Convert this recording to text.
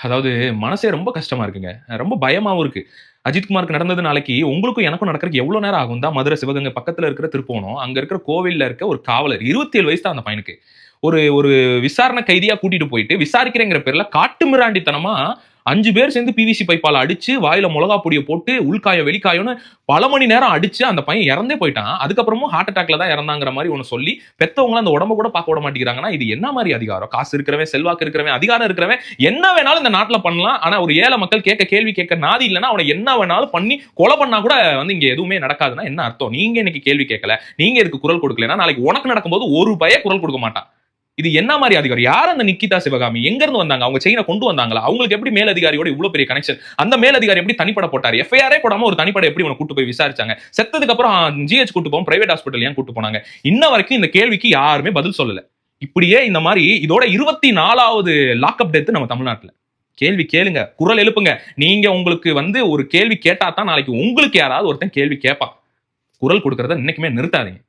அதாவது மனசே ரொம்ப கஷ்டமா இருக்குங்க. ரொம்ப பயமாவும் இருக்கு. அஜித்குமாருக்கு நடந்தது நாளைக்கு உங்களுக்கும் எனக்கும் நடக்கறதுக்கு எவ்வளோ நேரம் ஆகும் தான் மதுரை, சிவகங்கை பக்கத்துல இருக்கிற திருப்புவனம். அங்க இருக்கிற கோவில்ல இருக்க ஒரு காவலர் 27 வயசு தான் அந்த பையனுக்கு. ஒரு ஒரு விசாரணை கைதியா கூட்டிட்டு போயிட்டு விசாரிக்கிறேங்கிற பேர்ல காட்டுமிராண்டித்தனமா 5 பேர் சேர்ந்து பிவிசி பைப்பால அடிச்சு, வாயில மொளகா பொடிய போட்டு, உள்காயம், வெளிக்காயம்னு பல மணி நேரம் அடிச்சு அந்த பையன் இறந்தே போயிட்டான். அதுக்கப்புறமும் ஹார்ட் அட்டாக்ல தான் இறந்தாங்கிற மாரி ஒண்ணு சொல்லி, பெத்தவங்கள அந்த உடம்ப கூட பார்க்க விட மாட்டேங்கிறாங்கன்னா, இது என்ன மாரி அதிகாரம்? காசு இருக்கிறவன், செல்வாக்கு இருக்கிறவன், அதிகாரம் இருக்கிறவன் என்ன வேணாலும் இந்த நாட்டுல பண்ணலாம். ஆனா ஒரு ஏழை மக்கள் கேள்வி கேட்க நாதி இல்லன்னா, அவன என்ன வேணாலும் பண்ணி கொலை பண்ணா கூட வந்து இங்க எதுவுமே நடக்காதுன்னா என்ன அர்த்தம்? நீங்க இன்னைக்கு கேள்வி கேட்கல. நீங்க இதுக்கு குரல் கொடுக்கலன்னா, நாளைக்கு உனக்கு நடக்கும்போது ஒரு பய குரல் கொடுக்க மாட்டான். இது என்ன மாரி அதிகாரம்? யார் அந்த நிக்கிதா சிவகாமி? எங்க இருந்து வந்தாங்க? அவங்க செயின கொண்டு வந்தாங்களா? அவங்களுக்கு எப்படி மேலதிகாரியோட இவ்ளோ பெரிய கனெக்ஷன்? அந்த மேலதிகாரி எப்படி தனிப்பட போட்டாரு? எஃப்ஐஆரே போடாம ஒரு தனிப்பட எப்படி உன்ன கூட்டு போய் விசாரிச்சாங்க? செத்ததுக்கு அப்புறம் ஜிஹெச் கூட்டு போவோம், பிரைவேட் ஹாஸ்பிடல் ஏன் கூட்டு போனாங்க? இன்ன வரைக்கும் இந்த கேள்விக்கு யாருமே பதில் சொல்லல. இப்படியே இந்த மாரி இதோட 24வது லாக்அப் டெத் நம்ம தமிழ்நாட்டுல. கேள்வி கேளுங்க, குரல் எழுப்புங்க. நீங்க உங்களுக்கு வந்து ஒரு கேள்வி கேட்டா தான் நாளைக்கு உங்களுக்கு யாராவது ஒருத்தன் கேள்வி கேட்பான். குரல் கொடுக்கறத என்னைக்குமே நிறுத்தாதீங்க.